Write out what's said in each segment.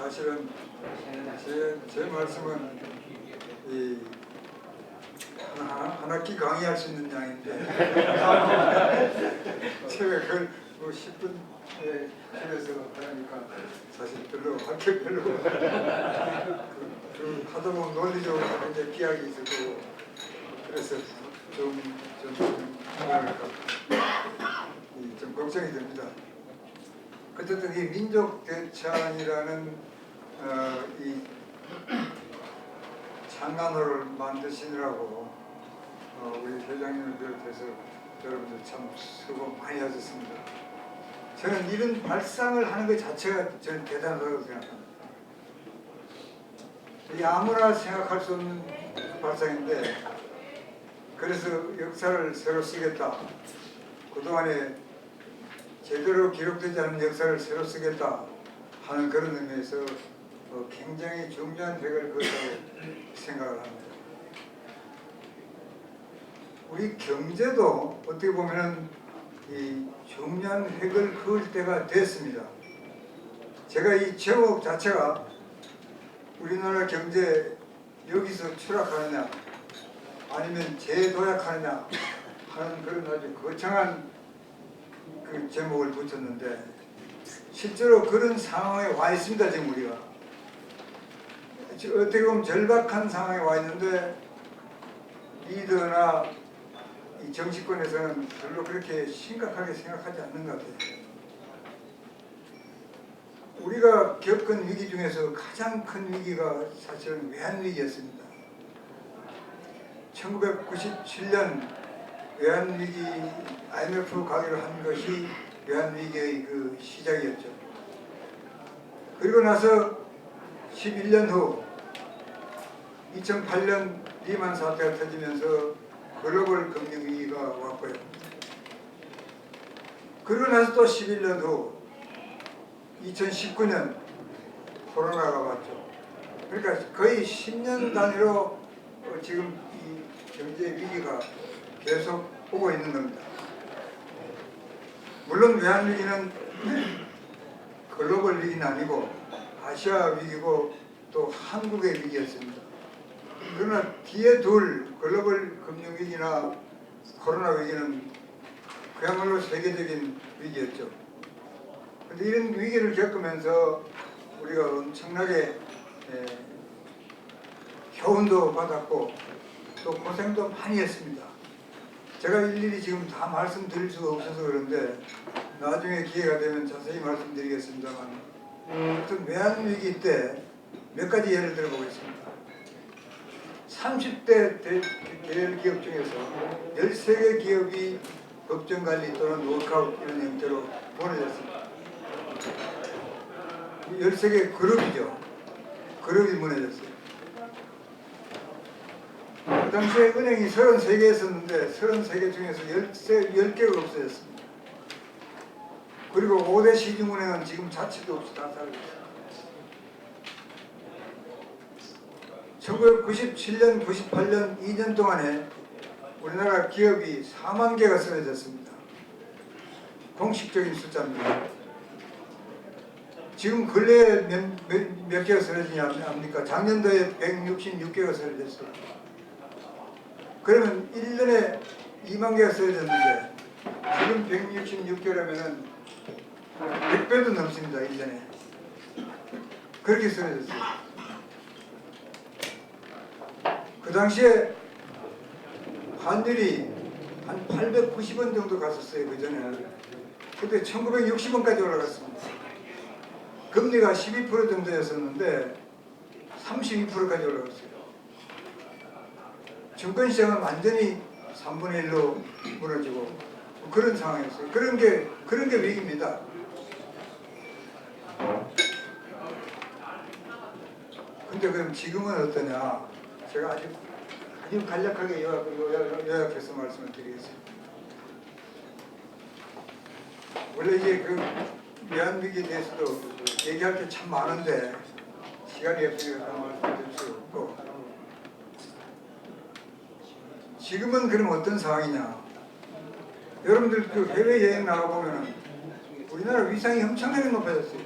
사실은 제 말씀은 한 학기 강의할 수 있는 양인데 제가 그걸 뭐 10분에 집에서 하니까 사실 별로 할 게 별로 하다 보면 논리적으로 굉장히 피하기 있었고 그래서 좀 걱정이 됩니다. 어쨌든 이 민족 대찬이라는 이 장난호를 만드시느라고 우리 회장님을 비롯해서 여러분들 참 수고 많이 하셨습니다. 저는 이런 발상을 하는 것 자체가 저는 대단하다고 생각합니다. 이게 아무나 생각할 수 없는 발상인데, 그래서 역사를 새로 쓰겠다, 그동안에 제대로 기록되지 않은 역사를 새로 쓰겠다 하는 그런 의미에서 굉장히 중요한 획을 그었다고 생각을 합니다. 우리 경제도 어떻게 보면은 이 중요한 획을 그을 때가 됐습니다. 제가 이 제목 자체가 우리나라 경제 여기서 추락하느냐 아니면 재도약하느냐 하는 그런 아주 거창한 그 제목을 붙였는데, 실제로 그런 상황에 와 있습니다. 지금 우리가 어떻게 보면 절박한 상황에 와 있는데 리더나 이 정치권에서는 별로 그렇게 심각하게 생각하지 않는 것 같아요. 우리가 겪은 위기 중에서 가장 큰 위기가 사실은 외환위기였습니다. 1997년 외환위기 IMF 가기로 한 것이 외환위기의 그 시작이었죠. 그리고 나서 11년 후 2008년 리만 사태가 터지면서 글로벌 금융위기가 왔고요. 그리고 나서 또 11년 후 2019년 코로나가 왔죠. 그러니까 거의 10년 단위로 지금 이 경제 위기가 계속 오고 있는 겁니다. 물론 외환위기는 글로벌 위기는 아니고 아시아 위기고 또 한국의 위기였습니다. 그러나 뒤에 둘 글로벌 금융위기나 코로나 위기는 그야말로 세계적인 위기였죠. 그런데 이런 위기를 겪으면서 우리가 엄청나게 교훈도 받았고 또 고생도 많이 했습니다. 제가 일일이 지금 다 말씀드릴 수가 없어서 그런데 나중에 기회가 되면 자세히 말씀드리겠습니다만, 어떤 외환위기 때 몇 가지 예를 들어보겠습니다. 30대 대일 기업 중에서 13개 기업이 법정관리 또는 워크아웃 이런 형태로 무너졌습니다. 13개 그룹이죠. 그룹이 무너졌어요. 그 당시에 은행이 33개였었는데 33개 중에서 10개가 없어졌습니다. 그리고 5대 시중은행은 지금 자취도 없이 다 살고 있습니다. 1997년, 98년 2년 동안에 우리나라 기업이 4만 개가 쓰러졌습니다. 공식적인 숫자입니다. 지금 근래에 몇 개가 쓰러지냐 합니까? 작년도에 166개가 쓰러졌어요. 그러면 1년에 2만 개가 쓰러졌는데 지금 166개라면은 100배도 넘습니다. 1년에. 그렇게 쓰러졌어요. 그 당시에 환율이 한 890원 정도 갔었어요. 그 전에. 그때 1960원까지 올라갔습니다. 금리가 12% 정도였었는데 32%까지 올라갔어요. 증권시장은 완전히 3분의 1로 무너지고 그런 상황이었어요. 그런 게 위기입니다. 근데 그럼 지금은 어떠냐? 제가 아주 간략하게 요약해서 말씀을 드리겠습니다. 원래 이제 그 외환위기에 대해서도 얘기할 게 참 많은데 시간이 없으니까 말씀드릴 수 없고, 지금은 그럼 어떤 상황이냐? 여러분들 그 해외여행 나가보면 우리나라 위상이 엄청나게 높아졌어요.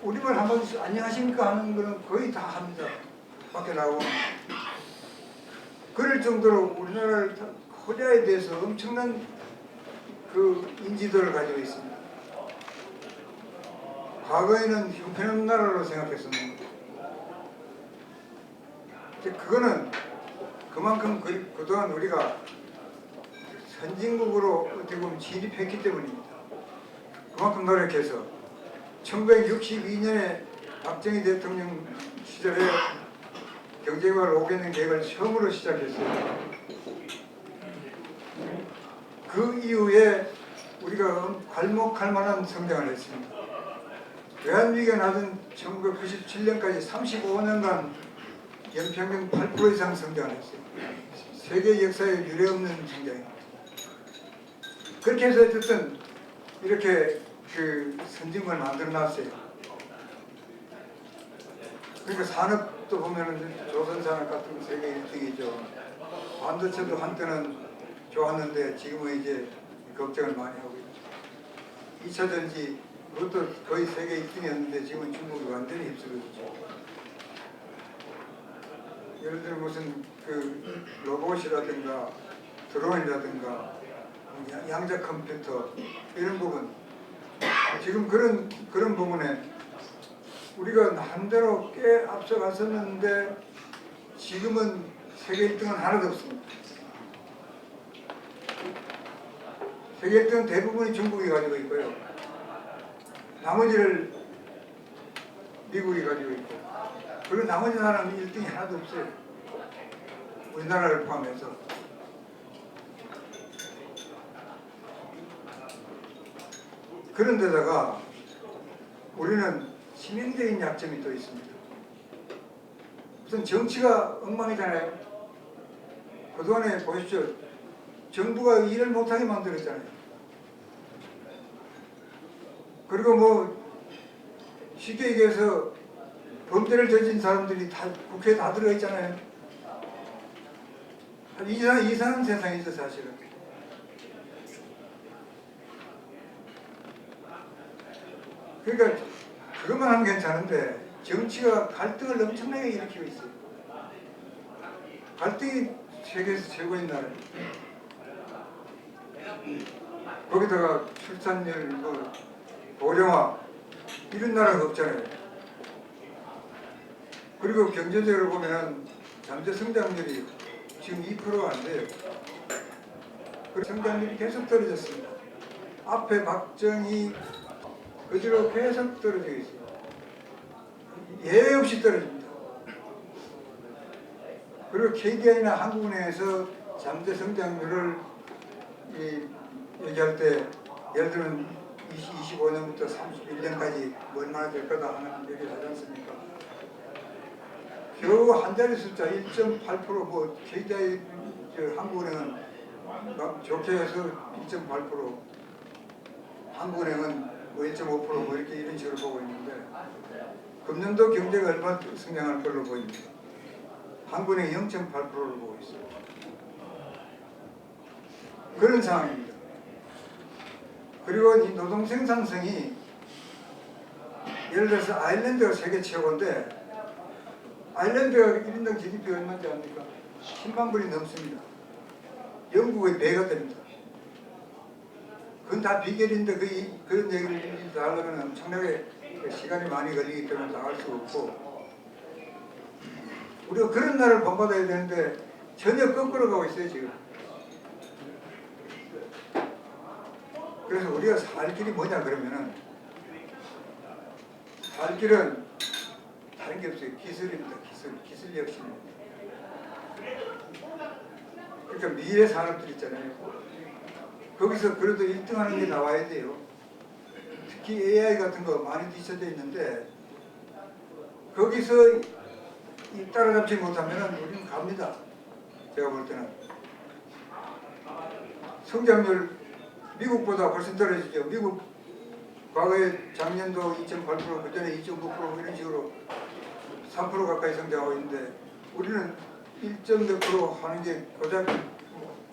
우리말 한마디 안녕하십니까 하는 거는 거의 다 합니다. 밖에 나오면. 그럴 정도로 우리나라를 코리아에 대해서 엄청난 그 인지도를 가지고 있습니다. 과거에는 형편없는 나라로 생각했었는데 그거는 그만큼 그동안 우리가 선진국으로 어떻게 보면 진입했기 때문입니다. 그만큼 노력해서 1962년에 박정희 대통령 시절에 경제개발 5개년 계획을 처음으로 시작했어요. 그 이후에 우리가 괄목할 만한 성장을 했습니다. 외환위기가 나던 1997년까지 35년간 연평균 8% 이상 성장을 했어요. 세계 역사에 유례없는 성장입니다. 그렇게 해서 어쨌든 이렇게 그 선진국을 만들어 놨어요. 그러니까 산업도 보면은 조선산업 같은 거 세계 1등이죠. 반도체도 한때는 좋았는데 지금은 이제 걱정을 많이 하고 있죠. 2차 전지 그것도 거의 세계 1등이었는데 지금은 중국이 완전히 휩쓸고 있죠. 예를 들어 무슨 그 로봇이라든가 드론이라든가 양자 컴퓨터 이런 부분 지금 그런 부분에 우리가 한대로 꽤 앞서갔었는데 지금은 세계 1등은 하나도 없습니다. 세계 1등은 대부분이 중국이 가지고 있고요. 나머지를 미국이 가지고 있고 그리고 나머지 나라는 1등이 하나도 없어요. 우리나라를 포함해서. 그런데다가 우리는 치명적인 약점이 또 있습니다. 우선 정치가 엉망이잖아요. 그동안에 보십시오. 정부가 일을 못하게 만들었잖아요. 그리고 뭐 쉽게 얘기해서 범죄를 저진 사람들이 다 국회에 다 들어있잖아요. 이상한 세상이죠 사실은. 그러니까 그것만 하면 괜찮은데 정치가 갈등을 엄청나게 일으키고 있어요. 갈등이 세계에서 최고인 나라예요. 거기다가 출산율, 뭐 고령화 이런 나라가 없잖아요. 그리고 경제적으로 보면 잠재 성장률이 지금 2%가 안 돼요. 그 성장률이 계속 떨어졌습니다. 앞에 박정희 그대로 계속 떨어져 있어요. 예외 없이 떨어집니다. 그리고 KDI나 한국은행에서 잠재 성장률을 얘기할 때 예를 들면 25년부터 31년까지 얼마나 될 거다 하는 얘기를 하지 않습니까? 겨우 한 자리 숫자 1.8% 뭐 KDI 한국은행은 좋게 해서 1.8% 한국은행은 뭐 1.5% 이렇게 이런 식으로 보고 있는데 금년도 경제가 얼마 성장할 걸로 보입니다. 한국은행이 0.8%를 보고 있어요. 그런 상황입니다. 그리고 이 노동 생산성이 예를 들어서 아일랜드가 세계 최고인데 아일랜드가 1인당 GDP가 얼마인지 압니까? 10만 불이 넘습니다. 영국의 배가 됩니다. 그건 다 비결인데 그런 얘기를 다 하려면 엄청나게 시간이 많이 걸리기 때문에 다 할 수가 없고 우리가 그런 나라를 본받아야 되는데 전혀 거꾸로 가고 있어요 지금. 그래서 우리가 살 길이 뭐냐 그러면은 살 길은 다른 게 없어요. 기술입니다. 기술 혁신입니다. 그러니까 미래 산업들 있잖아요. 거기서 그래도 1등 하는 게 나와야 돼요. 특히 AI 같은 거 많이 뒤쳐져 있는데 거기서 따라잡지 못하면 우리는 갑니다. 제가 볼 때는. 성장률 미국보다 훨씬 떨어지죠. 미국 과거에 작년도 2.8%, 그전에 2.9% 이런 식으로 3% 가까이 성장하고 있는데 우리는 1.몇% 하는 게 고작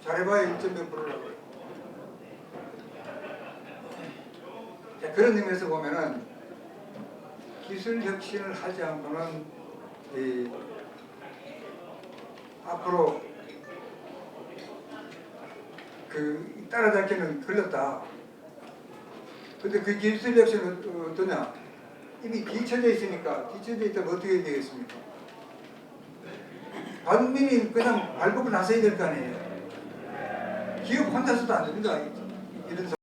잘해봐야 1.몇%라고요. 그런 의미에서 보면은 기술 혁신을 하지 않고는 앞으로 그 따라잡기는 걸렸다. 근데 그 기술 혁신은 어떠냐? 이미 뒤쳐져 있으니까, 뒤쳐져 있다면 어떻게 되겠습니까? 반민이 그냥 발벗고 나서야 될 거 아니에요. 기업 혼자서도 안 됩니다. 이런